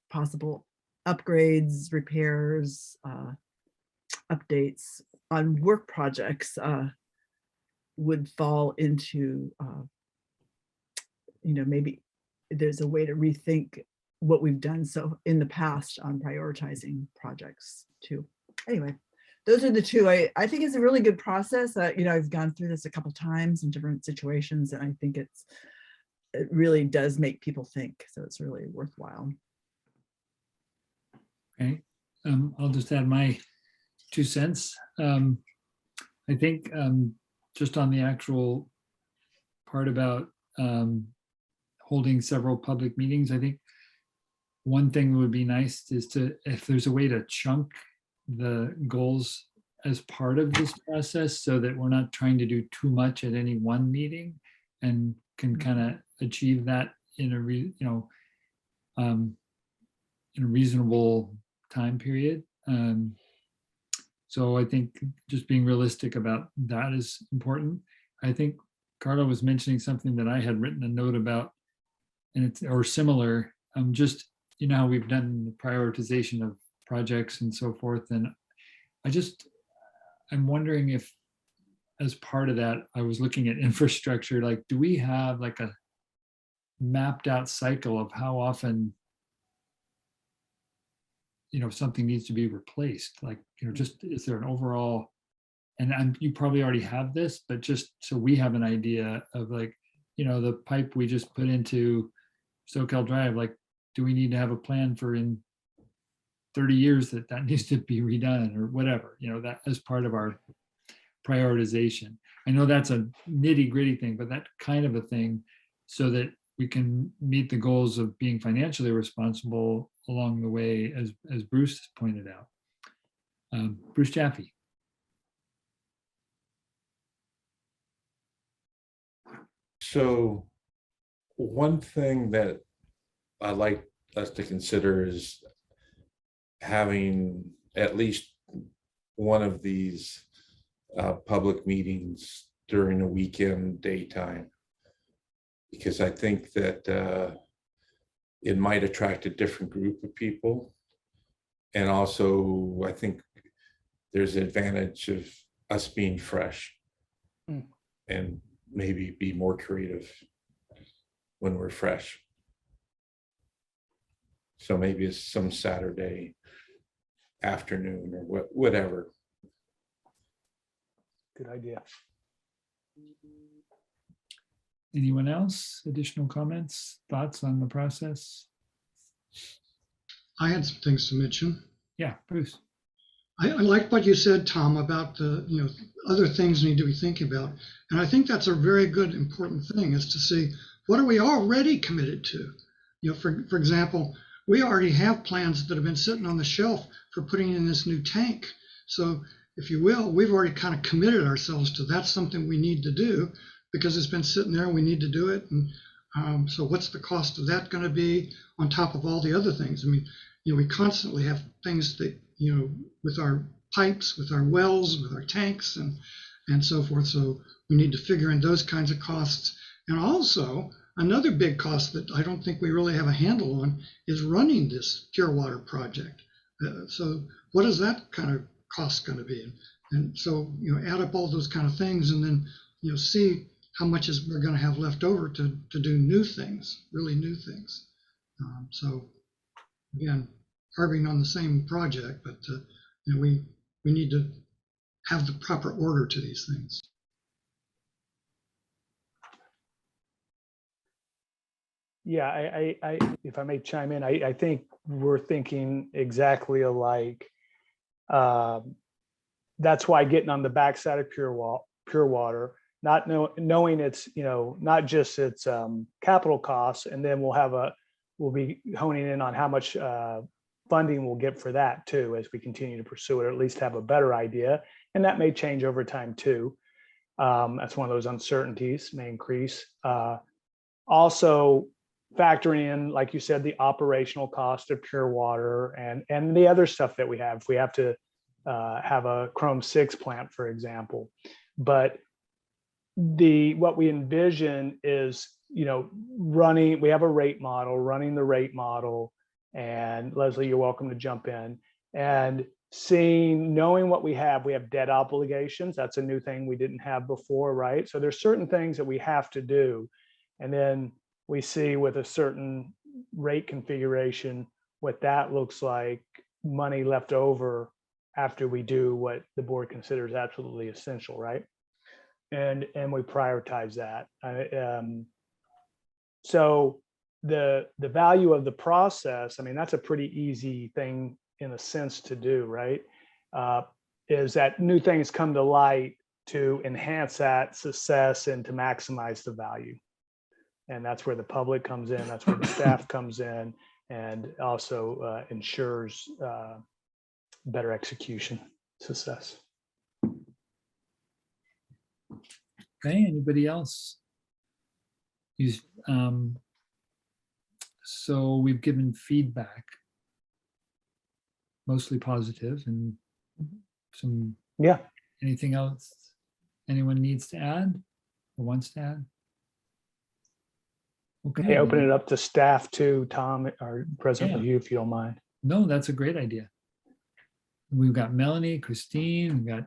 Speaker 2: possible upgrades, repairs, updates on work projects would fall into, maybe there's a way to rethink what we've done so in the past on prioritizing projects too. Anyway, those are the two. I think it's a really good process. I've gone through this a couple times in different situations, and I think it really does make people think. So it's really worthwhile.
Speaker 1: Okay, I'll just add my 2 cents. I think just on the actual part about holding several public meetings, I think one thing that would be nice is if there's a way to chunk the goals as part of this process so that we're not trying to do too much at any one meeting and can kind of achieve that in a reasonable time period. So I think just being realistic about that is important. I think Carla was mentioning something that I had written a note about, and or similar, just how we've done the prioritization of projects and so forth. And I'm wondering if, as part of that, I was looking at infrastructure, like, do we have like a mapped out cycle of how often something needs to be replaced? Like, just, is there an overall, and you probably already have this, but just so we have an idea of, like, the pipe we just put into Soquel Drive, like, do we need to have a plan for in 30 years that needs to be redone or whatever, that as part of our prioritization? I know that's a nitty gritty thing, but that kind of a thing, so that we can meet the goals of being financially responsible along the way, as Bruce pointed out. Bruce Jaffe.
Speaker 5: So one thing that I'd like us to consider is having at least one of these public meetings during the weekend daytime. because I think that it might attract a different group of people. And also, I think there's an advantage of us being fresh and maybe be more creative when we're fresh. So maybe it's some Saturday afternoon or whatever.
Speaker 10: Good idea.
Speaker 1: Anyone else? Additional comments, thoughts on the process?
Speaker 4: I had some things to mention.
Speaker 1: Yeah, Bruce.
Speaker 4: I like what you said, Tom, about the, other things we need to be thinking about. And I think that's a very good, important thing, is to see what are we already committed to? For example, we already have plans that have been sitting on the shelf for putting in this new tank. So if you will, we've already kind of committed ourselves to that's something we need to do because it's been sitting there and we need to do it. And so what's the cost of that going to be on top of all the other things? I mean, we constantly have things that, with our pipes, with our wells, with our tanks and so forth. So we need to figure in those kinds of costs. And also another big cost that I don't think we really have a handle on is running this pure water project. So what is that kind of cost going to be? And so, add up all those kind of things and then, see how much we're going to have left over to do new things, really new things. So again, harping on the same project, but we need to have the proper order to these things.
Speaker 10: Yeah, I if I may chime in, I think we're thinking exactly alike. That's why getting on the backside of pure water, not knowing it's, not just its capital costs, and then we'll be honing in on how much funding we'll get for that too, as we continue to pursue it, or at least have a better idea. And that may change over time too. That's one of those uncertainties, may increase. Also factoring in, like you said, the operational cost of pure water and the other stuff that we have. If we have to have a Chrome 6 plant, for example. But what we envision is, we have a rate model, running the rate model, and Leslie, you're welcome to jump in, and knowing what we have debt obligations. That's a new thing we didn't have before, right? So there's certain things that we have to do. And then we see with a certain rate configuration, what that looks like, money left over after we do what the board considers absolutely essential, right? And we prioritize that. So the value of the process, I mean, that's a pretty easy thing in a sense to do, right? Is that new things come to light to enhance that success and to maximize the value. And that's where the public comes in, that's where the staff comes in, and also ensures better execution success.
Speaker 1: Okay, anybody else? So we've given feedback, mostly positive, and some.
Speaker 10: Yeah.
Speaker 1: Anything else anyone needs to add or wants to add? Okay.
Speaker 10: Hey, open it up to staff too, Tom, or President Hugh, if you don't mind.
Speaker 1: No, that's a great idea. We've got Melanie, Christine, we've got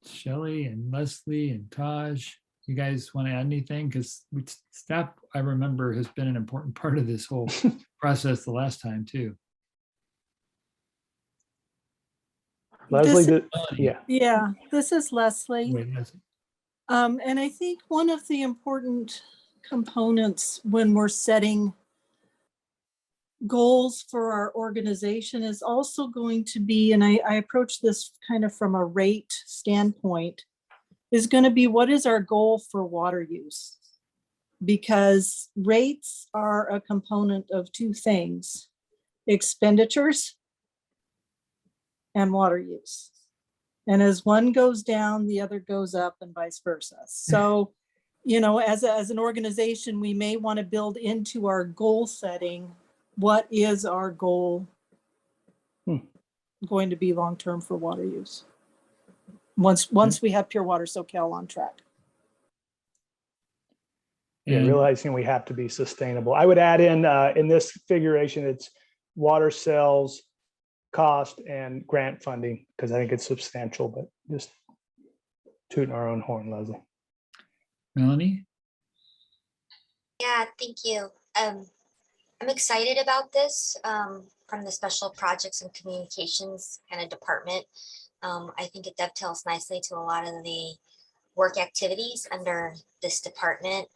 Speaker 1: Shelley and Leslie and Taj. You guys want to add anything? Because staff, I remember, has been an important part of this whole process the last time too.
Speaker 10: Leslie,
Speaker 11: Yeah, this is Leslie.
Speaker 1: Wait, Leslie.
Speaker 11: And I think one of the important components when we're setting goals for our organization is also going to be, and I approach this kind of from a rate standpoint, is going to be what is our goal for water use? Because rates are a component of two things: expenditures and water use. And as one goes down, the other goes up, and vice versa. So, as an organization, we may want to build into our goal setting, what is our goal going to be long-term for water use? Once we have Pure Water Soquel on track.
Speaker 10: Yeah,
Speaker 1: And
Speaker 10: realizing we have to be sustainable. I would add in this configuration, it's water sales, cost, and grant funding, because I think it's substantial, but just tooting our own horn, Leslie.
Speaker 1: Melanie?
Speaker 8: Yeah, thank you. I'm excited about this from the Special Projects and Communications kind of department. I think it dovetails nicely to a lot of the work activities under this department.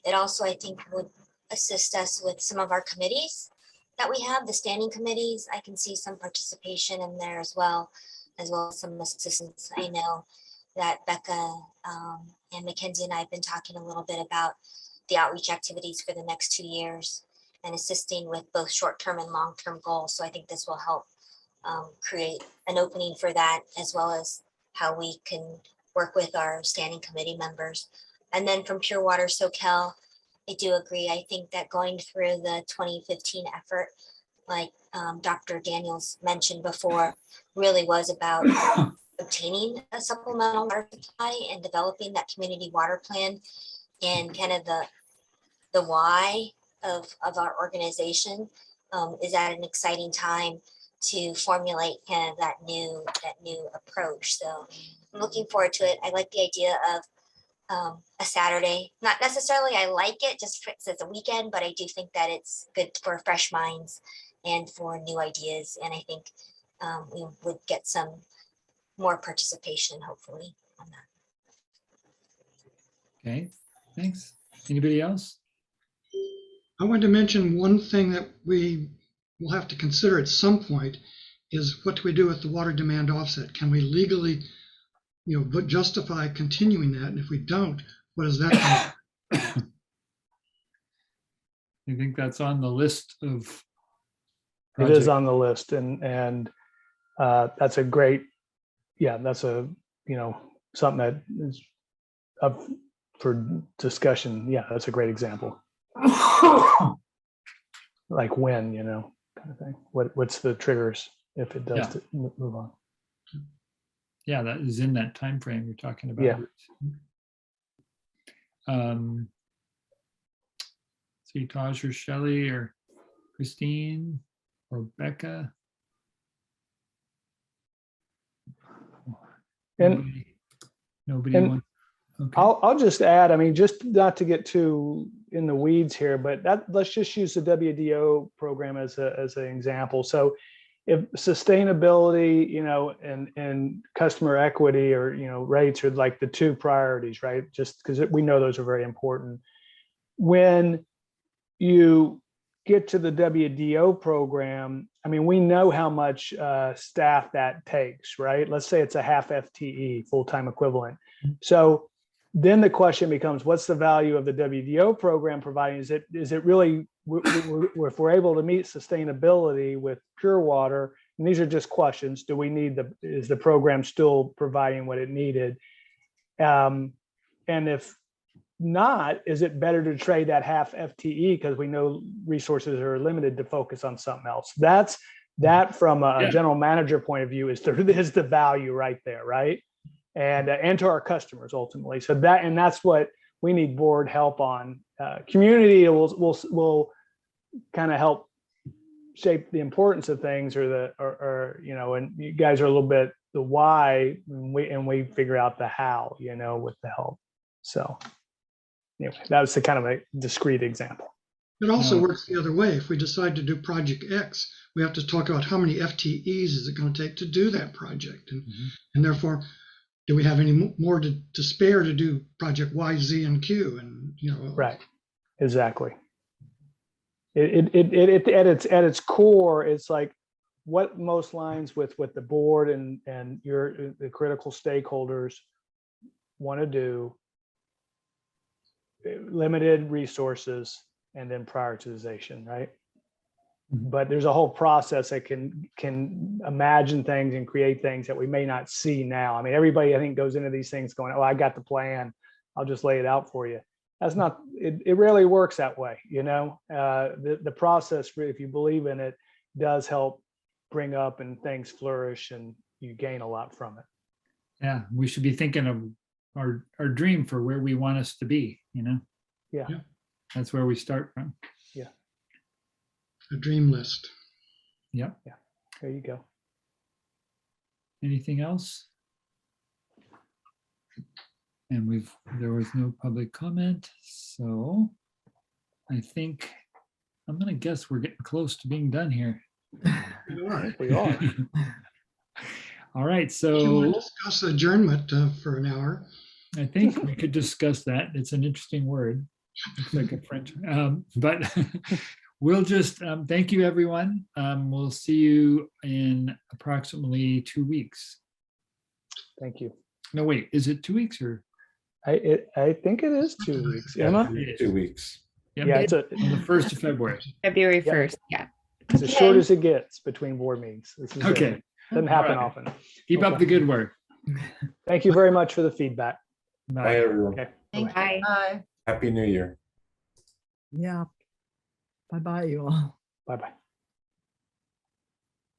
Speaker 8: It also, I think, would assist us with some of our committees that we have, the standing committees. I can see some participation in there as well as some assistance. I know that Becca and Mackenzie and I have been talking a little bit about the outreach activities for the next 2 years and assisting with both short-term and long-term goals. So I think this will help create an opening for that, as well as how we can work with our standing committee members. And then from Pure Water Soquel, I do agree. I think that going through the 2015 effort, like Dr. Daniels mentioned before, really was about obtaining a supplemental water supply and developing that community water plan, and kind of the why of our organization is at an exciting time to formulate kind of that new approach. So I'm looking forward to it. I like the idea of a Saturday. Not necessarily I like it just because it's a weekend, but I do think that it's good for fresh minds and for new ideas. And I think we would get some more participation, hopefully, on that.
Speaker 1: Okay, thanks. Anybody else?
Speaker 4: I want to mention one thing that we will have to consider at some point is what do we do with the water demand offset? Can we legally, justify continuing that? And if we don't, what does that mean?
Speaker 1: I think that's on the list of
Speaker 10: It is
Speaker 1: projects.
Speaker 10: on the list, and that's a great, that's something that is up for discussion. Yeah, that's a great example. Like when, kind of thing. What's the triggers if it does to move on?
Speaker 1: Yeah, that is in that time frame you're talking about.
Speaker 10: Yeah.
Speaker 1: See, Taj or Shelley or Christine or Becca.
Speaker 10: And
Speaker 1: nobody
Speaker 10: and
Speaker 1: wants. Okay.
Speaker 10: I'll just add, just not to get too in the weeds here, but let's just use the WDO program as an example. So if sustainability, and customer equity or, rates are like the two priorities, right? Just because we know those are very important. When you get to the WDO program, we know how much staff that takes, right? Let's say it's a half FTE, full-time equivalent. So then the question becomes, what's the value of the WDO program providing? Is it really, if we're able to meet sustainability with Pure Water, and these are just questions, is the program still providing what it needed? And if not, is it better to trade that half FTE because we know resources are limited to focus on something else? That from a general manager point of view is the value right there, right? And to our customers ultimately. So that's what we need board help on. Community will kind of help shape the importance of things, and you guys are a little bit the why, and we figure out the how, with the help. So anyway, that was the kind of a discrete example.
Speaker 4: It also works the other way. If we decide to do project X, we have to talk about how many FTEs is it going to take to do that project, and therefore, do we have any more to spare to do project Y, Z, and Q? And
Speaker 10: right, exactly. It at its core, it's like what most lines with the board and the critical stakeholders want to do. Limited resources and then prioritization, right? But there's a whole process that can imagine things and create things that we may not see now. Everybody I think goes into these things going, "Oh, I got the plan. I'll just lay it out for you." That's not. It rarely works that way, The process, if you believe in it, does help bring up and things flourish, and you gain a lot from it.
Speaker 1: Yeah, we should be thinking of our dream for where we want us to be.
Speaker 10: Yeah.
Speaker 1: That's where we start from.
Speaker 4: A dream list.
Speaker 1: Yep.
Speaker 10: There you go.
Speaker 1: Anything else? And there was no public comment, so I think I'm gonna guess we're getting close to being done here.
Speaker 10: We are.
Speaker 1: All right,
Speaker 4: Do you want
Speaker 1: so
Speaker 4: to discuss adjournment for an hour?
Speaker 1: I think we could discuss that. It's an interesting word. It's like a French, but we'll just thank you, everyone. We'll see you in approximately 2 weeks.
Speaker 10: Thank you.
Speaker 1: No, wait, is it 2 weeks or?
Speaker 10: I think it is 2 weeks. Emma?
Speaker 5: 2 weeks.
Speaker 1: Yep,
Speaker 10: Yeah, it's
Speaker 1: on the 1st of February.
Speaker 3: February
Speaker 10: Yep.
Speaker 3: 1st, yeah.
Speaker 10: as short as it gets between board meetings. This is
Speaker 1: Okay.
Speaker 10: good. Doesn't happen
Speaker 1: All right.
Speaker 10: often.
Speaker 1: Keep up
Speaker 10: Okay.
Speaker 1: the good work.
Speaker 10: Thank you very much for the feedback.
Speaker 5: Bye, everyone.
Speaker 10: Okay.
Speaker 9: Thank you.
Speaker 3: Bye.
Speaker 9: Bye.
Speaker 5: Happy New Year.
Speaker 2: Yeah. Bye-bye, you all.
Speaker 10: Bye-bye.